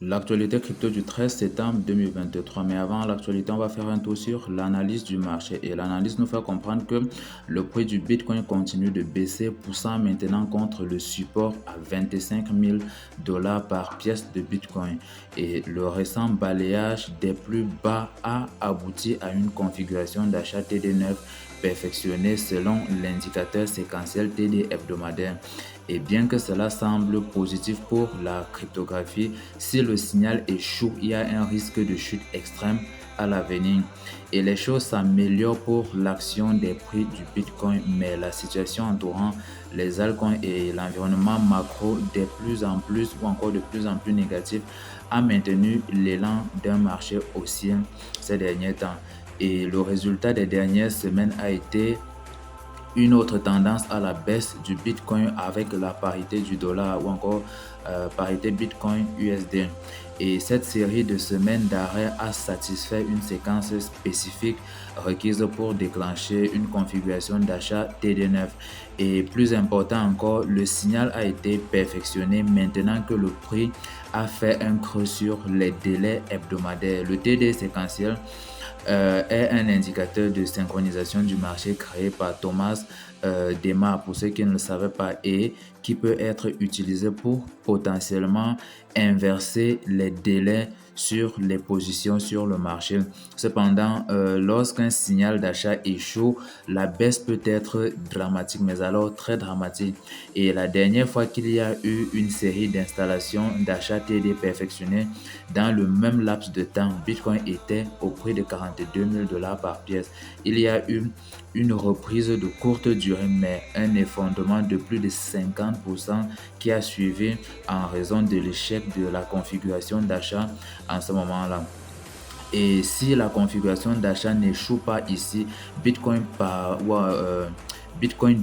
L'actualité crypto du 13 septembre 2023. Mais avant l'actualité, on va faire un tour sur l'analyse du marché. Et l'analyse nous fait comprendre que le prix du Bitcoin continue de baisser, poussant maintenant contre le support à 25 000 dollars par pièce de Bitcoin. Et le récent balayage des plus bas a abouti à une configuration d'achat TD9 perfectionnée selon l'indicateur séquentiel TD hebdomadaire. Et bien que cela semble positif pour la cryptographie, si le signal échoue, il y a un risque de chute extrême à l'avenir. Et les choses s'améliorent pour l'action des prix du Bitcoin, mais la situation entourant les altcoins et l'environnement macro de plus en plus ou encore de plus en plus négatif a maintenu l'élan d'un marché haussier ces derniers temps. Et le résultat des dernières semaines a été une autre tendance à la baisse du Bitcoin avec la parité du dollar ou encore parité Bitcoin USD. Et cette série de semaines d'arrêt a satisfait une séquence spécifique requise pour déclencher une configuration d'achat TD9. Et plus important encore, le signal a été perfectionné maintenant que le prix a fait un creux sur les délais hebdomadaires. Le TD séquentiel est un indicateur de synchronisation du marché créé par Thomas Demar, pour ceux qui ne le savaient pas, et qui peut être utilisé pour potentiellement inverser les délais sur les positions sur le marché. Cependant, lorsqu'un signal d'achat échoue, la baisse peut être dramatique, mais alors très dramatique. Et la dernière fois qu'il y a eu une série d'installations d'achat TD perfectionnées dans le même laps de temps, Bitcoin était au prix de 42 000 dollars par pièce. Il y a eu une reprise de courte durée, mais un effondrement de plus de 50% qui a suivi en raison de l'échec de la configuration d'achat en ce moment-là. Et si la configuration d'achat n'échoue pas ici, Bitcoin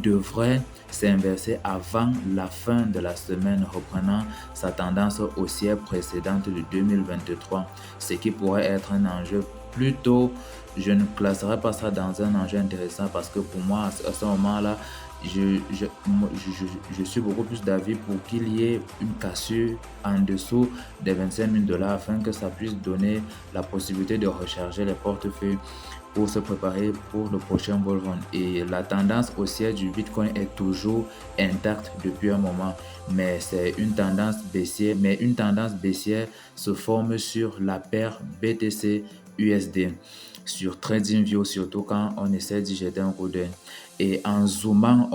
devrait s'inverser avant la fin de la semaine, reprenant sa tendance haussière précédente de 2023, ce qui pourrait être un enjeu plutôt. Je ne classerai pas ça dans un enjeu intéressant parce que pour moi, à ce moment-là, je suis beaucoup plus d'avis pour qu'il y ait une cassure en dessous des 25 000 dollars afin que ça puisse donner la possibilité de recharger les portefeuilles pour se préparer pour le prochain bull run. Et la tendance haussière du Bitcoin est toujours intacte depuis un moment, mais c'est une tendance baissière. Mais une tendance baissière se forme sur la paire BTC USD sur TradingView, surtout quand on essaie d'y jeter un coup d'œil. Et en zoomant,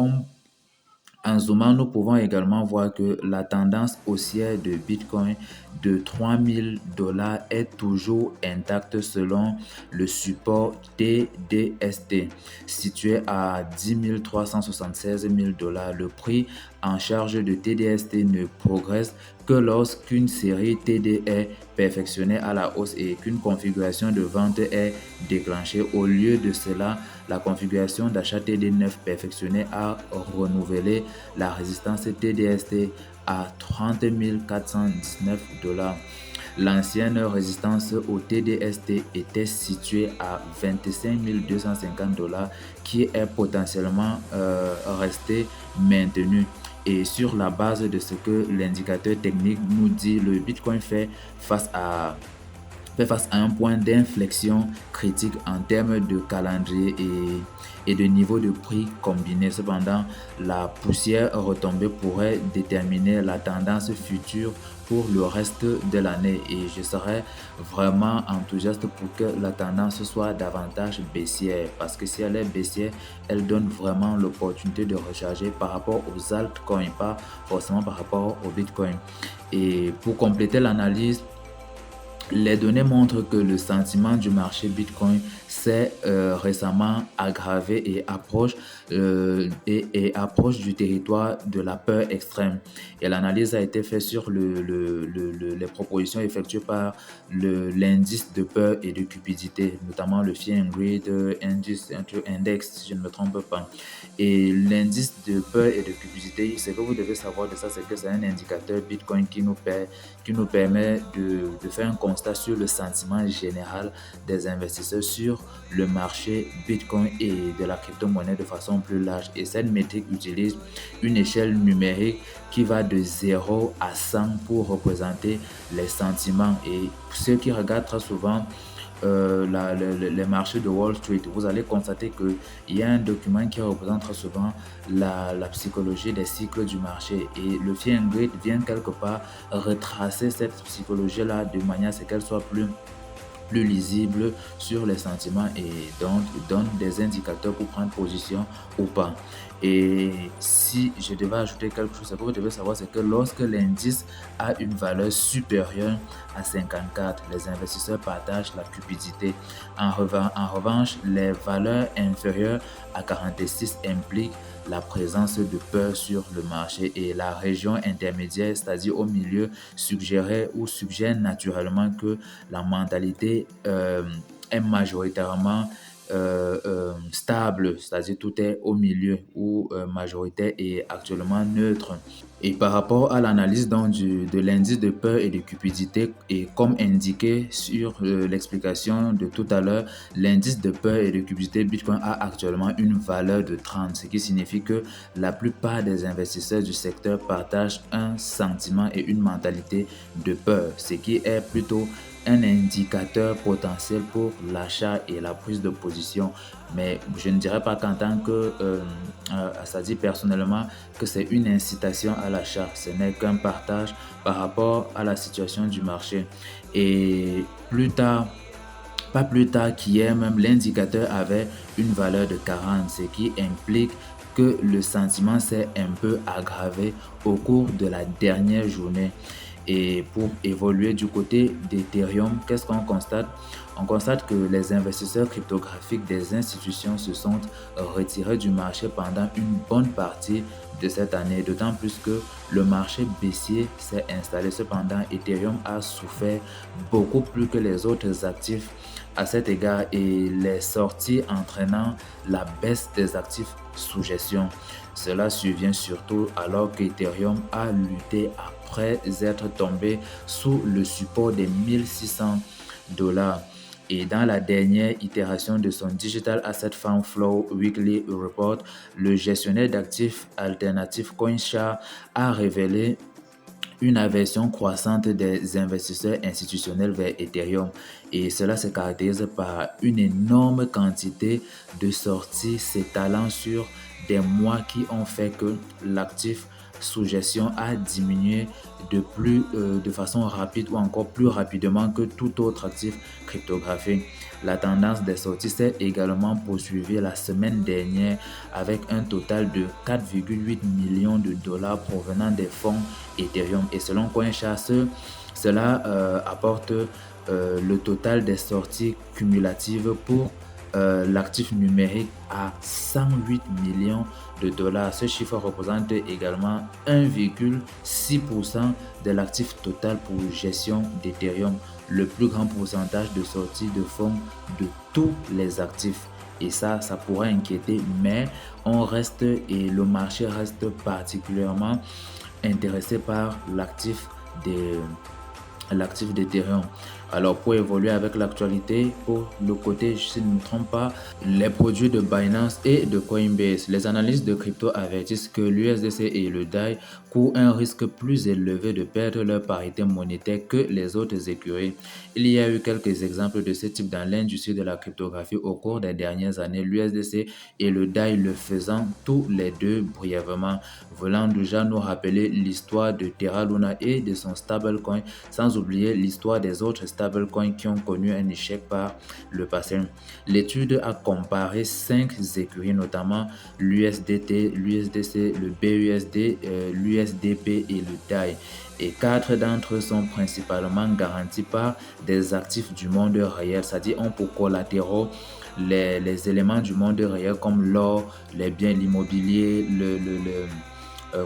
nous pouvons également voir que la tendance haussière de Bitcoin de 3000 dollars est toujours intacte selon le support TDST situé à 10 376 000 dollars. Le prix en charge de TDST ne progresse que lorsqu'une série TD est perfectionnée à la hausse et qu'une configuration de vente est déclenchée. Au lieu de cela, la configuration d'achat TD9 perfectionnée a renouvelé la résistance TDST à 30 419 dollars. L'ancienne résistance au TDST était située à 25 250 dollars qui est potentiellement restée maintenue. Et sur la base de ce que l'indicateur technique nous dit, le Bitcoin fait face à un point d'inflexion critique en termes de calendrier et de niveau de prix combiné. Cependant, la poussière retombée pourrait déterminer la tendance future pour le reste de l'année et je serais vraiment enthousiaste pour que la tendance soit davantage baissière parce que si elle est baissière, elle donne vraiment l'opportunité de recharger par rapport aux altcoins, pas forcément par rapport au Bitcoin. Et pour compléter l'analyse, les données montrent que le sentiment du marché Bitcoin s'est récemment aggravé et approche du territoire de la peur extrême. Et l'analyse a été faite sur les propositions effectuées par l'indice de peur et de cupidité, notamment le Fear and Greed Index, si je ne me trompe pas. Et l'indice de peur et de cupidité, ce que vous devez savoir de ça, c'est que c'est un indicateur Bitcoin qui nous permet de faire un constat sur le sentiment général des investisseurs sur le marché Bitcoin et de la crypto-monnaie de façon plus large. Et cette métrique utilise une échelle numérique qui va de 0 à 100 pour représenter les sentiments. Et ceux qui regardent très souvent les marchés de Wall Street, vous allez constater qu'il y a un document qui représente très souvent la psychologie des cycles du marché. Et le Fear and Greed vient quelque part retracer cette psychologie-là de manière à ce qu'elle soit plus lisible sur les sentiments et donc donne des indicateurs pour prendre position ou pas. Et si je devais ajouter quelque chose, ce que vous devez savoir, c'est que lorsque l'indice a une valeur supérieure à 54, les investisseurs partagent la cupidité. En revanche, les valeurs inférieures à 46 impliquent la présence de peur sur le marché, et la région intermédiaire, c'est-à-dire au milieu, suggère naturellement que la mentalité est majoritairement stable, c'est-à-dire tout est au milieu ou majoritaire et actuellement neutre. Et par rapport à l'analyse de l'indice de peur et de cupidité, et comme indiqué sur l'explication de tout à l'heure, l'indice de peur et de cupidité Bitcoin a actuellement une valeur de 30, ce qui signifie que la plupart des investisseurs du secteur partagent un sentiment et une mentalité de peur, ce qui est plutôt un indicateur potentiel pour l'achat et la prise de position. Mais je ne dirais pas qu'en tant que, ça dit personnellement, que c'est une incitation à l'achat. Ce n'est qu'un partage par rapport à la situation du marché. Et pas plus tard qu'hier même, l'indicateur avait une valeur de 40, ce qui implique que le sentiment s'est un peu aggravé au cours de la dernière journée. Et pour évoluer du côté d'Ethereum, qu'est-ce qu'on constate? On constate que les investisseurs cryptographiques des institutions se sont retirés du marché pendant une bonne partie de cette année, d'autant plus que le marché baissier s'est installé. Cependant, Ethereum a souffert beaucoup plus que les autres actifs à cet égard, et les sorties entraînant la baisse des actifs sous gestion. Cela survient surtout alors qu'Ethereum a lutté après être tombé sous le support des 1600 $. Et dans la dernière itération de son Digital Asset Fund Flow Weekly Report, le gestionnaire d'actifs alternatifs CoinShare a révélé une aversion croissante des investisseurs institutionnels vers Ethereum, et cela se caractérise par une énorme quantité de sorties s'étalant sur des mois qui ont fait que l'actif sous gestion a diminué de façon rapide ou encore plus rapidement que tout autre actif cryptographique. La tendance des sorties s'est également poursuivie la semaine dernière avec un total de 4,8 millions de dollars provenant des fonds Ethereum. Et selon CoinShare, cela apporte le total des sorties cumulatives pour l'actif numérique à 108 millions de dollars. Ce chiffre représente également 1,6% de l'actif total pour gestion d'Ethereum, le plus grand pourcentage de sortie de fonds de tous les actifs. Et ça pourrait inquiéter, mais le marché reste particulièrement intéressé par l'actif d'Ethereum. Alors, pour évoluer avec l'actualité, pour le côté, si je ne me trompe pas, les produits de Binance et de Coinbase, les analystes de crypto avertissent que l'USDC et le DAI courent un risque plus élevé de perdre leur parité monétaire que les autres écuries. Il y a eu quelques exemples de ce type dans l'industrie de la cryptographie au cours des dernières années, l'USDC et le DAI le faisant tous les deux brièvement, voulant déjà nous rappeler l'histoire de Terra Luna et de son stablecoin, sans oublier l'histoire des autres stablecoins qui ont connu un échec par le passé. L'étude a comparé 5 écuries, notamment l'USDT, l'USDC, le BUSD, l'USDP et le DAI. Et 4 d'entre eux sont principalement garantis par des actifs du monde réel, c'est-à-dire ont pour collatéraux les éléments du monde réel comme l'or, les biens, l'immobilier,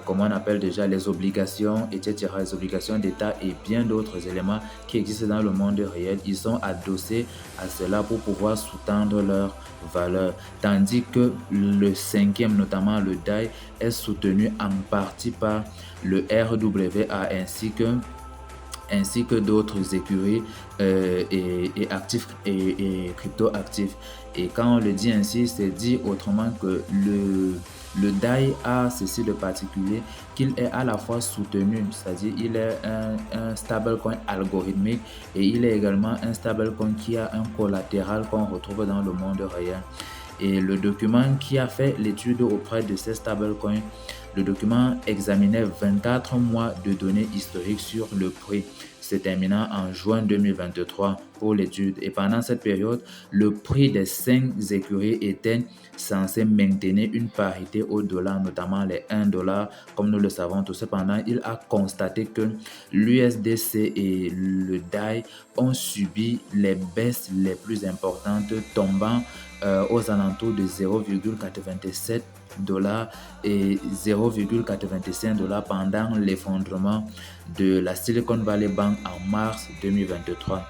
comment on appelle déjà, les obligations, etc., les obligations d'État et bien d'autres éléments qui existent dans le monde réel. Ils sont adossés à cela pour pouvoir sous-tendre leur valeur. Tandis que le cinquième, notamment le DAI, est soutenu en partie par le RWA ainsi que ainsi que d'autres écuries et actifs et crypto-actifs. Et quand on le dit ainsi, c'est dit autrement que le DAI a ceci de particulier qu'il est à la fois soutenu, c'est-à-dire il est un stablecoin algorithmique et il est également un stablecoin qui a un collatéral qu'on retrouve dans le monde réel. Et le document qui a fait l'étude auprès de ces stablecoins, le document examinait 24 mois de données historiques sur le prix, se terminant en juin 2023 pour l'étude. Et pendant cette période, le prix des 5 écuries était censé maintenir une parité au dollar, notamment les 1 dollar, comme nous le savons tous. Cependant, il a constaté que l'USDC et le DAI ont subi les baisses les plus importantes, tombant aux alentours de 0,87 dollars et 0,85 dollars pendant l'effondrement de la Silicon Valley Bank en mars 2023.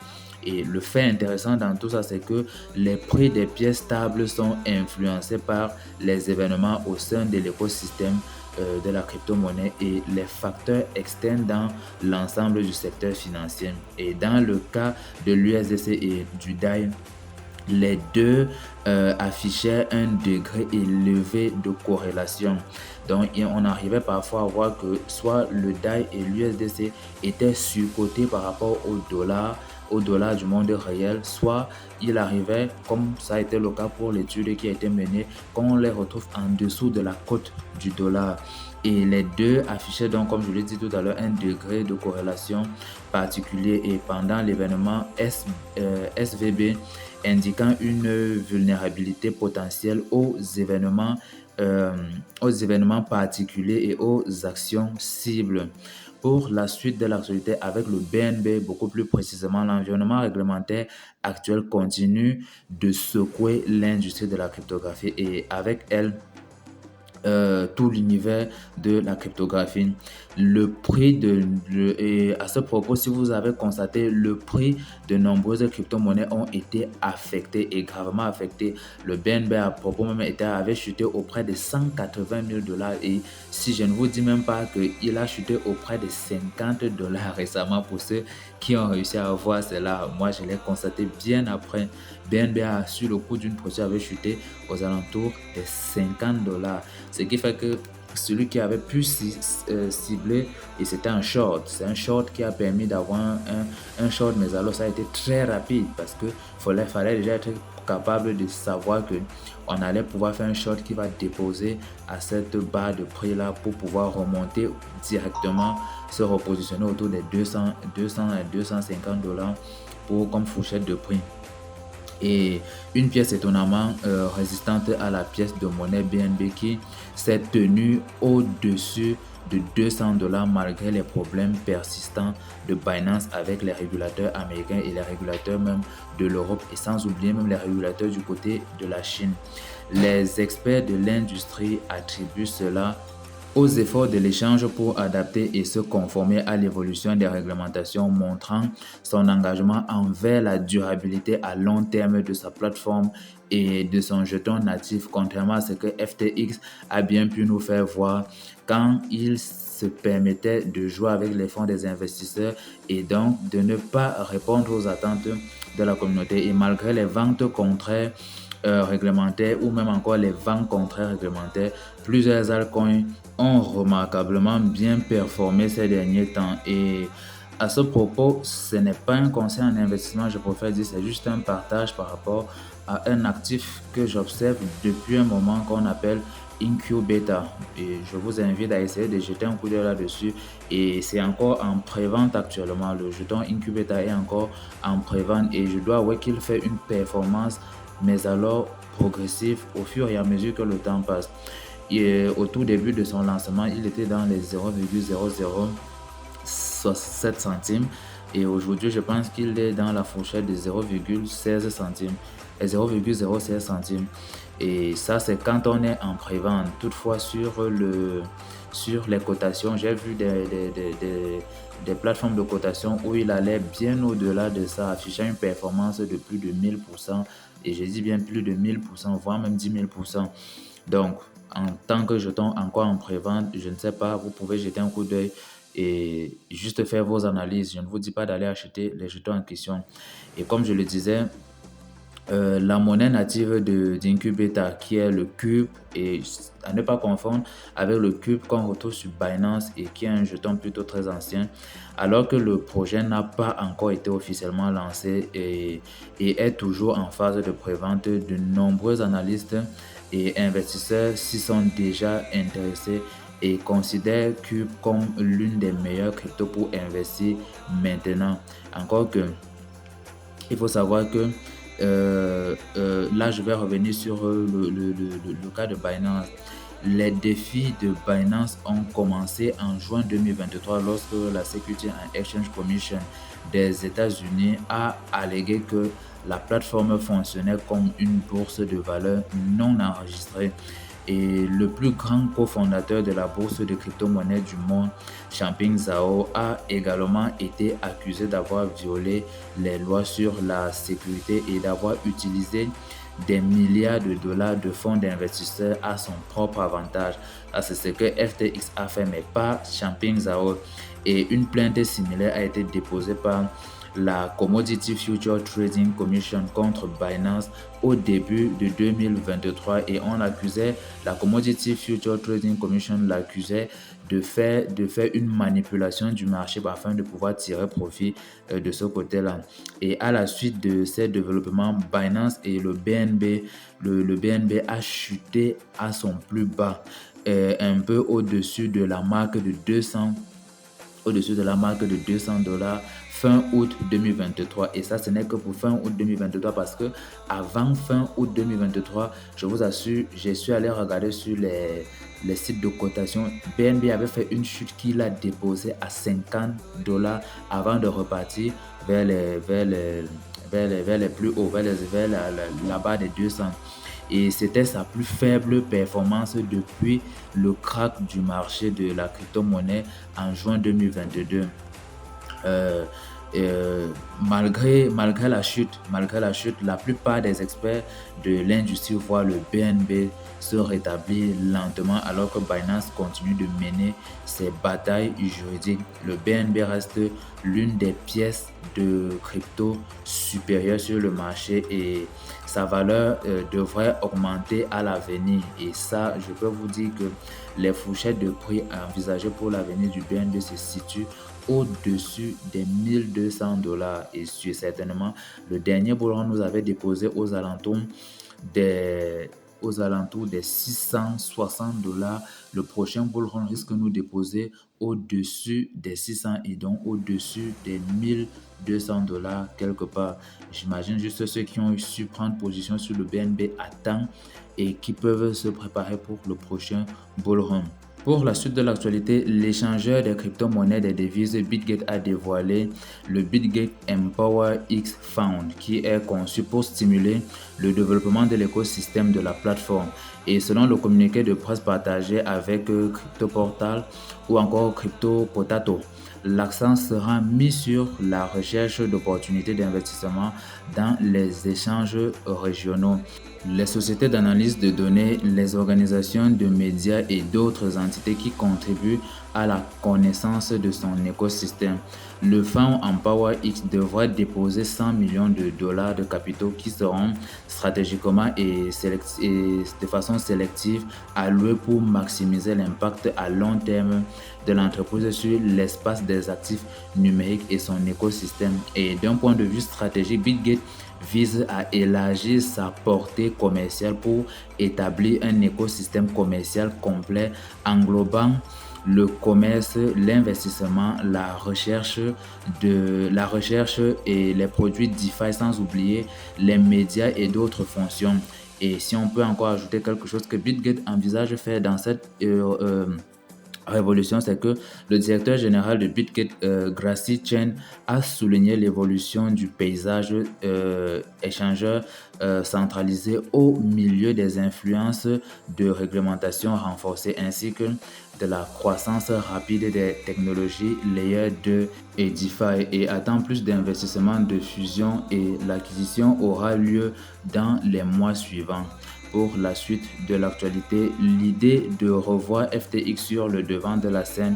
Et le fait intéressant dans tout ça, c'est que les prix des pièces stables sont influencés par les événements au sein de l'écosystème de la crypto-monnaie et les facteurs externes dans l'ensemble du secteur financier. Et dans le cas de l'USDC et du DAI, les deux affichaient un degré élevé de corrélation. Donc, on arrivait parfois à voir que soit le DAI et l'USDC étaient surcotés par rapport au dollar du monde réel, soit il arrivait, comme ça a été le cas pour l'étude qui a été menée, qu'on les retrouve en dessous de la cote du dollar. Et les deux affichaient donc, comme je l'ai dit tout à l'heure, un degré de corrélation particulier. Et pendant l'événement SVB, indiquant une vulnérabilité potentielle aux événements particuliers et aux actions cibles. Pour la suite de l'actualité avec le BNB, beaucoup plus précisément, l'environnement réglementaire actuel continue de secouer l'industrie de la cryptographie et avec elle, tout l'univers de la cryptographie. Et à ce propos, si vous avez constaté, le prix de nombreuses crypto-monnaies ont été affectés et gravement affectés. Le BNB à propos même avait chuté auprès de 180 000 dollars et si je ne vous dis même pas qu'il a chuté auprès de 50 dollars récemment pour ceux qui ont réussi à voir cela. Moi, je l'ai constaté bien après. BNB a sur le cours d'une procédure avait chuté aux alentours des 50 dollars. Ce qui fait que celui qui avait pu cibler, et c'était un short, c'est un short qui a permis d'avoir un short, mais alors ça a été très rapide parce que fallait déjà être capable de savoir que on allait pouvoir faire un short qui va déposer à cette barre de prix là pour pouvoir remonter directement, se repositionner autour des 200 à 250 dollars comme fourchette de prix. Et une pièce étonnamment résistante à la pièce de monnaie BNB qui s'est tenue au-dessus de 200 dollars malgré les problèmes persistants de Binance avec les régulateurs américains et les régulateurs même de l'Europe et sans oublier même les régulateurs du côté de la Chine. Les experts de l'industrie attribuent cela aux efforts de l'échange pour adapter et se conformer à l'évolution des réglementations, montrant son engagement envers la durabilité à long terme de sa plateforme et de son jeton natif, contrairement à ce que FTX a bien pu nous faire voir quand il se permettait de jouer avec les fonds des investisseurs et donc de ne pas répondre aux attentes de la communauté. Et malgré les ventes contraires réglementaires ou même encore les ventes contraires réglementaires, plusieurs altcoins ont remarquablement bien performé ces derniers temps. Et à ce propos, ce n'est pas un conseil en investissement, je préfère dire, c'est juste un partage par rapport à un actif que j'observe depuis un moment qu'on appelle Incubeta. Et je vous invite à essayer de jeter un coup d'œil là-dessus. Et c'est encore en pré-vente actuellement. Le jeton Incubeta est encore en pré-vente et je dois avouer qu'il fait une performance, mais alors progressive au fur et à mesure que le temps passe. Et au tout début de son lancement, il était dans les 0,0067 centimes. Et aujourd'hui, je pense qu'il est dans la fourchette de 0,16 centimes et 0,06 centimes. Et ça, c'est quand on est en pré-vente. Toutefois, sur les cotations, j'ai vu des plateformes de cotation où il allait bien au-delà de ça, affichant une performance de plus de 1000%. Et je dis bien plus de 1000%, voire même 10 000%. Donc, en tant que jeton encore en pré-vente, je ne sais pas, vous pouvez jeter un coup d'œil et juste faire vos analyses. Je ne vous dis pas d'aller acheter les jetons en question. Et comme je le disais, la monnaie native d'Incubeta qui est le Cube et à ne pas confondre avec le Cube qu'on retrouve sur Binance et qui est un jeton plutôt très ancien, alors que le projet n'a pas encore été officiellement lancé et est toujours en phase de prévente. De nombreux analystes et investisseurs s'y sont déjà intéressés et considèrent Cube comme l'une des meilleures cryptos pour investir maintenant. Encore que il faut savoir que là, je vais revenir sur le cas de Binance. Les défis de Binance ont commencé en juin 2023 lorsque la Security and Exchange Commission des États-Unis a allégué que la plateforme fonctionnait comme une bourse de valeur non enregistrée. Et le plus grand cofondateur de la bourse de crypto-monnaie du monde, Changpeng Zhao, a également été accusé d'avoir violé les lois sur la sécurité et d'avoir utilisé des milliards de dollars de fonds d'investisseurs à son propre avantage. C'est ce que FTX a fait, mais pas Changpeng Zhao. Et une plainte similaire a été déposée par la Commodity Future Trading Commission contre Binance au début de 2023 et la Commodity Future Trading Commission l'accusait de faire une manipulation du marché afin de pouvoir tirer profit de ce côté-là. Et à la suite de ces développements, Binance et le BNB, le BNB a chuté à son plus bas, un peu au-dessus de la marque de 200 $, fin août 2023. Et ça, ce n'est que pour fin août 2023 parce que avant fin août 2023, je vous assure, je suis allé regarder sur les sites de cotation. BNB avait fait une chute qu'il a déposée à 50 $ avant de repartir vers les plus hauts, vers la barre des 200. Et c'était sa plus faible performance depuis le crack du marché de la crypto-monnaie en juin 2022. Malgré la chute, la plupart des experts de l'industrie voient le BNB se rétablir lentement alors que Binance continue de mener ses batailles juridiques. Le BNB reste l'une des pièces de crypto supérieures sur le marché et sa valeur devrait augmenter à l'avenir. Et ça, je peux vous dire que les fourchettes de prix envisagées pour l'avenir du BNB se situent au-dessus des 1200 $. Et certainement, le dernier bull run nous avait déposé aux alentours des 660 $. Le prochain bull run risque de nous déposer au-dessus des 600 et donc au-dessus des 1200 $ quelque part. J'imagine juste ceux qui ont su prendre position sur le BNB à temps et qui peuvent se préparer pour le prochain bull run. Pour la suite de l'actualité, l'échangeur des crypto-monnaies des devises BitGate a dévoilé le BitGate Empower X Fund qui est conçu pour stimuler le développement de l'écosystème de la plateforme. Et selon le communiqué de presse partagé avec CryptoPortal ou encore CryptoPotato, l'accent sera mis sur la recherche d'opportunités d'investissement dans les échanges régionaux. Les sociétés d'analyse de données, les organisations de médias et d'autres entités qui contribuent à la connaissance de son écosystème. Le fonds EmpowerX devrait déposer 100 millions de dollars de capitaux qui seront stratégiquement et de façon sélective alloués pour maximiser l'impact à long terme de l'entreprise sur l'espace des actifs numériques et son écosystème. Et d'un point de vue stratégique, BitGate vise à élargir sa portée commerciale pour établir un écosystème commercial complet englobant le commerce, l'investissement, la recherche et les produits DeFi, sans oublier les médias et d'autres fonctions. Et si on peut encore ajouter quelque chose que BitGate envisage faire dans cette révolution, c'est que le directeur général de BitGate, Gracie Chen, a souligné l'évolution du paysage échangeur centralisé au milieu des influences de réglementation renforcées ainsi que de la croissance rapide des technologies Layer 2 et DeFi et attend plus d'investissements de fusion et l'acquisition aura lieu dans les mois suivants. pour la suite de l'actualité. L'idée de revoir FTX sur le devant de la scène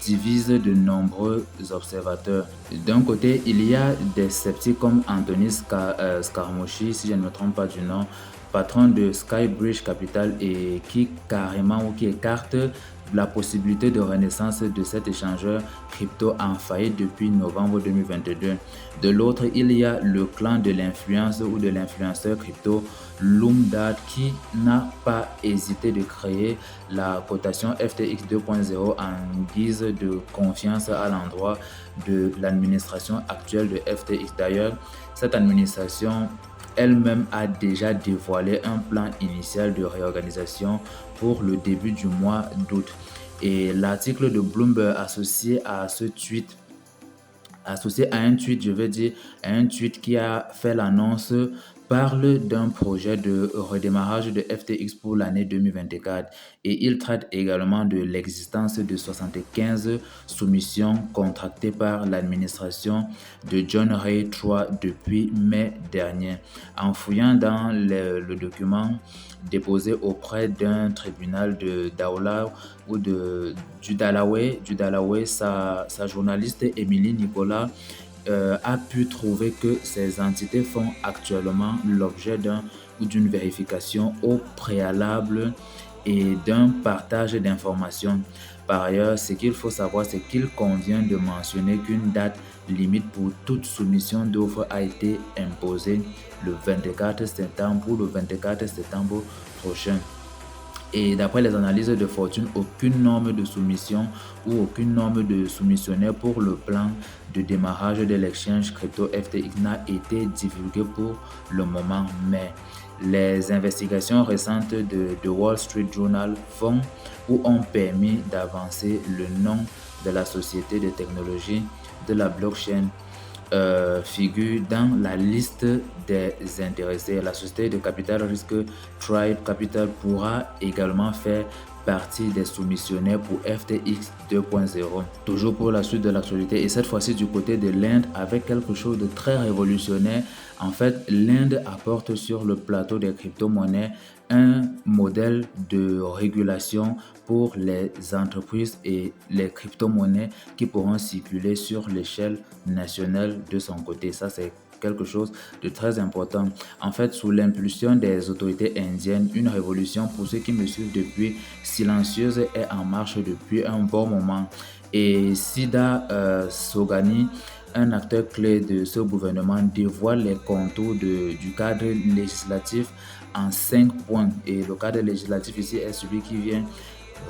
divise de nombreux observateurs. D'un côté, il y a des sceptiques comme Anthony Scaramucci, si je ne me trompe pas du nom, patron de Skybridge Capital, et qui carrément ou qui écarte la possibilité de renaissance de cet échangeur crypto en faillite depuis novembre 2022. De l'autre, il y a le clan de l'influence ou de l'influenceur crypto Loomdad qui n'a pas hésité de créer la cotation FTX 2.0 en guise de confiance à l'endroit de l'administration actuelle de FTX. D'ailleurs, cette administration elle-même a déjà dévoilé un plan initial de réorganisation pour le début du mois d'août. Et l'article de Bloomberg associé à un tweet, je veux dire, à un tweet qui a fait l'annonce, parle d'un projet de redémarrage de FTX pour l'année 2024 et il traite également de l'existence de 75 soumissions contractées par l'administration de John Ray III depuis mai dernier. En fouillant dans le document déposé auprès d'un tribunal de Delaware ou du Delaware, sa journaliste Émilie Nicolas a pu trouver que ces entités font actuellement l'objet d'une vérification au préalable et d'un partage d'informations. Par ailleurs, ce qu'il faut savoir, c'est qu'il convient de mentionner qu'une date limite pour toute soumission d'offres a été imposée le 24 septembre pour le 24 septembre prochain. Et d'après les analyses de fortune, aucune norme de soumission ou aucune norme de soumissionnaire pour le plan de démarrage de l'exchange crypto FTX n'a été divulguée pour le moment. Mais les investigations récentes de Wall Street Journal font ou ont permis d'avancer le nom de la société de technologie de la blockchain figure dans la liste des intéressés. La société de capital risque Tribe Capital pourra également faire partie des soumissionnaires pour FTX 2.0. Toujours pour la suite de l'actualité et cette fois-ci du côté de l'Inde avec quelque chose de très révolutionnaire. En fait, l'Inde apporte sur le plateau des crypto-monnaies un modèle de régulation pour les entreprises et les crypto-monnaies qui pourront circuler sur l'échelle nationale de son côté. Ça, c'est quelque chose de très important. En fait, sous l'impulsion des autorités indiennes, une révolution, pour ceux qui me suivent depuis, silencieuse, est en marche depuis un bon moment. Et Sida Sogani, un acteur clé de ce gouvernement, dévoile les contours du cadre législatif en 5 points. Et le cadre législatif ici est celui qui vient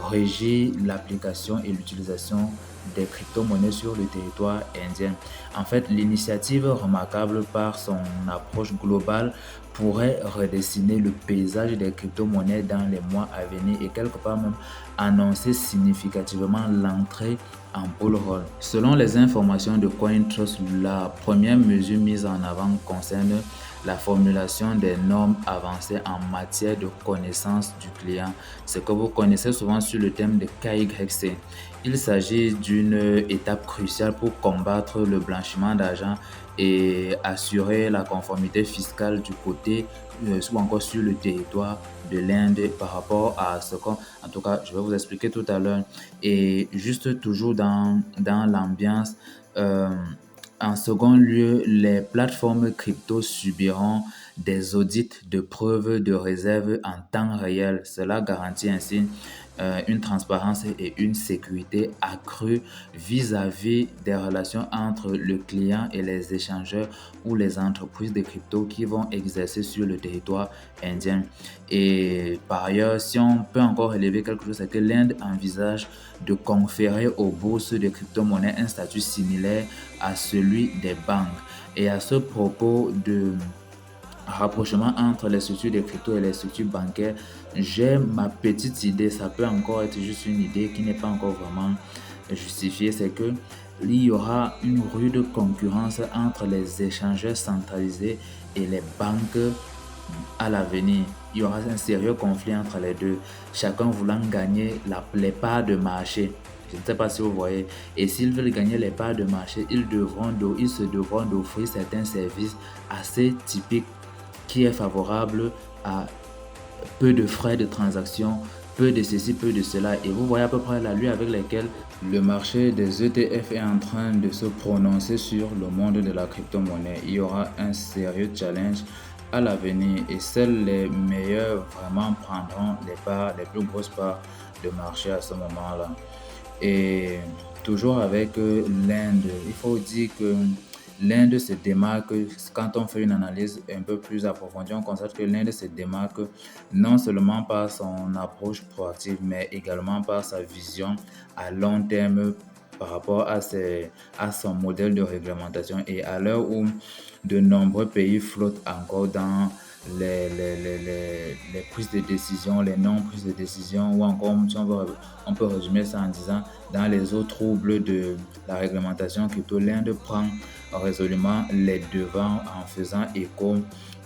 régir l'application et l'utilisation des crypto-monnaies sur le territoire indien. En fait, l'initiative, remarquable par son approche globale, pourrait redessiner le paysage des crypto-monnaies dans les mois à venir et quelque part même annoncer significativement l'entrée en bull run. Selon les informations de CoinTrust, la première mesure mise en avant concerne la formulation des normes avancées en matière de connaissance du client, ce que vous connaissez souvent sur le thème de KYC. Il s'agit d'une étape cruciale pour combattre le blanchiment d'argent et assurer la conformité fiscale du côté ou encore sur le territoire de l'Inde par rapport à ce qu'on, en tout cas, je vais vous expliquer tout à l'heure. Et juste toujours dans l'ambiance, en second lieu, les plateformes crypto subiront des audits de preuves de réserve en temps réel. Cela garantit ainsi une transparence et une sécurité accrue vis-à-vis des relations entre le client et les échangeurs ou les entreprises de crypto qui vont exercer sur le territoire indien. Et par ailleurs, si on peut encore relever quelque chose, c'est que l'Inde envisage de conférer aux bourses de crypto-monnaies un statut similaire à celui des banques. Et à ce propos de rapprochement entre les structures de crypto et les structures bancaires, j'ai ma petite idée, ça peut encore être juste une idée qui n'est pas encore vraiment justifiée, c'est que il y aura une rude concurrence entre les échangeurs centralisés et les banques à l'avenir. Il y aura un sérieux conflit entre les deux, chacun voulant gagner les parts de marché. Je ne sais pas si vous voyez. Et s'ils veulent gagner les parts de marché, ils se devront d'offrir certains services assez typiques qui est favorable à peu de frais de transaction, peu de ceci, peu de cela. Et vous voyez à peu près l'allure avec laquelle le marché des ETF est en train de se prononcer sur le monde de la crypto-monnaie. Il y aura un sérieux challenge à l'avenir et seuls les meilleurs vraiment prendront les parts, les plus grosses parts de marché à ce moment-là. Et toujours avec l'Inde, il faut dire que l'Inde se démarque, quand on fait une analyse un peu plus approfondie, on constate que l'Inde se démarque non seulement par son approche proactive, mais également par sa vision à long terme par rapport à son modèle de réglementation. Et à l'heure où de nombreux pays flottent encore dans les prises de décision, les non-prises de décision, ou encore, si on peut résumer ça en disant, dans les eaux troubles de la réglementation crypto, l'Inde prend résolument les devants en faisant écho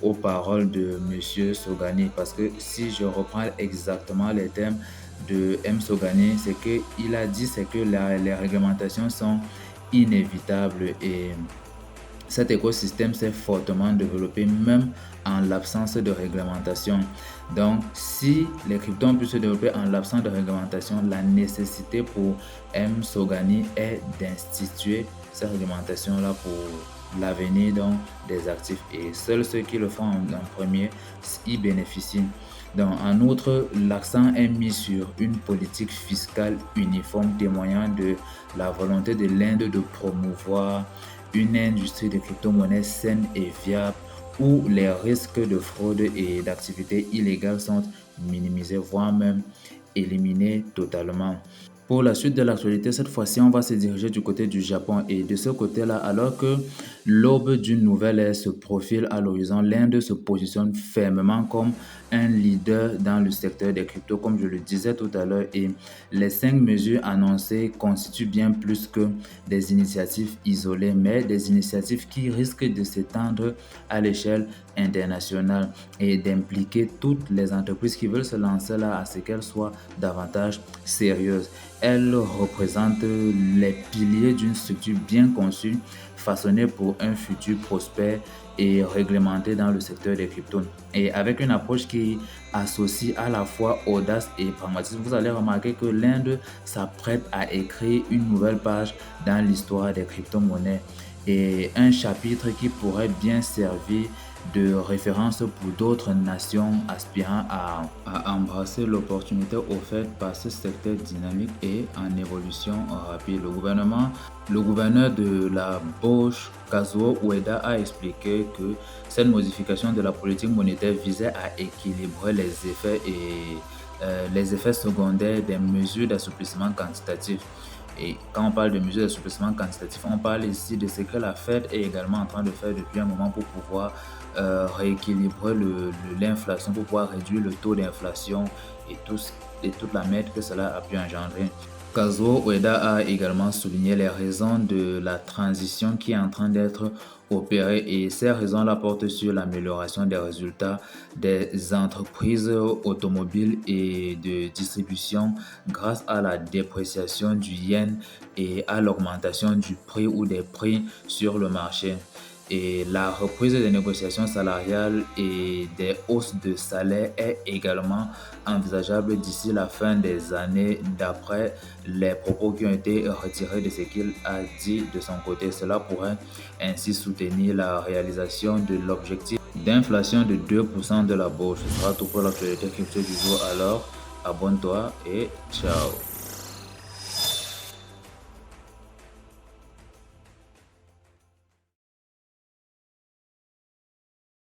aux paroles de M. Sogani. Parce que si je reprends exactement les termes de M. Sogani, c'est qu'il a dit c'est que les réglementations sont inévitables et cet écosystème s'est fortement développé même en l'absence de réglementation. Donc, si les cryptos ont pu se développer en l'absence de réglementation, la nécessité pour M. Sogani est d'instituer ces réglementations-là pour l'avenir des actifs. Et seuls ceux qui le font en premier y bénéficient. Donc, en outre, l'accent est mis sur une politique fiscale uniforme témoignant de la volonté de l'Inde de promouvoir une industrie de crypto-monnaies saine et viable où les risques de fraude et d'activités illégales sont minimisés, voire même éliminés totalement. Pour la suite de l'actualité, cette fois-ci, on va se diriger du côté du Japon. Et de ce côté-là, alors que l'aube d'une nouvelle ère se profile à l'horizon, l'Inde se positionne fermement comme un leader dans le secteur des cryptos, comme je le disais tout à l'heure. Et les 5 mesures annoncées constituent bien plus que des initiatives isolées, mais des initiatives qui risquent de s'étendre à l'échelle internationale et d'impliquer toutes les entreprises qui veulent se lancer là à ce qu'elles soient davantage sérieuses. Elles représentent les piliers d'une structure bien conçue, façonnée pour un futur prospère et réglementé dans le secteur des cryptos. Et avec une approche qui associe à la fois audace et pragmatisme, vous allez remarquer que l'Inde s'apprête à écrire une nouvelle page dans l'histoire des crypto-monnaies et un chapitre qui pourrait bien servir de référence pour d'autres nations aspirant à embrasser l'opportunité offerte par ce secteur dynamique et en évolution rapide. Le gouverneur de la Bourse, Kazuo Ueda, a expliqué que cette modification de la politique monétaire visait à équilibrer les effets secondaires des mesures d'assouplissement quantitatif. Et quand on parle de mesures d'assouplissement quantitatif, on parle ici de ce que la Fed est également en train de faire depuis un moment pour pouvoir rééquilibrer l'inflation, pour pouvoir réduire le taux d'inflation et toute la merde que cela a pu engendrer. Kazuo Ueda a également souligné les raisons de la transition qui est en train d'être opérée et ces raisons-là portent sur l'amélioration des résultats des entreprises automobiles et de distribution grâce à la dépréciation du yen et à l'augmentation du prix ou des prix sur le marché. Et la reprise des négociations salariales et des hausses de salaire est également envisageable d'ici la fin des années d'après les propos qui ont été retirés de ce qu'il a dit de son côté. Cela pourrait ainsi soutenir la réalisation de l'objectif d'inflation de 2% de la bourse. Ce sera tout pour l'actualité crypto du jour. Alors, abonne-toi et ciao.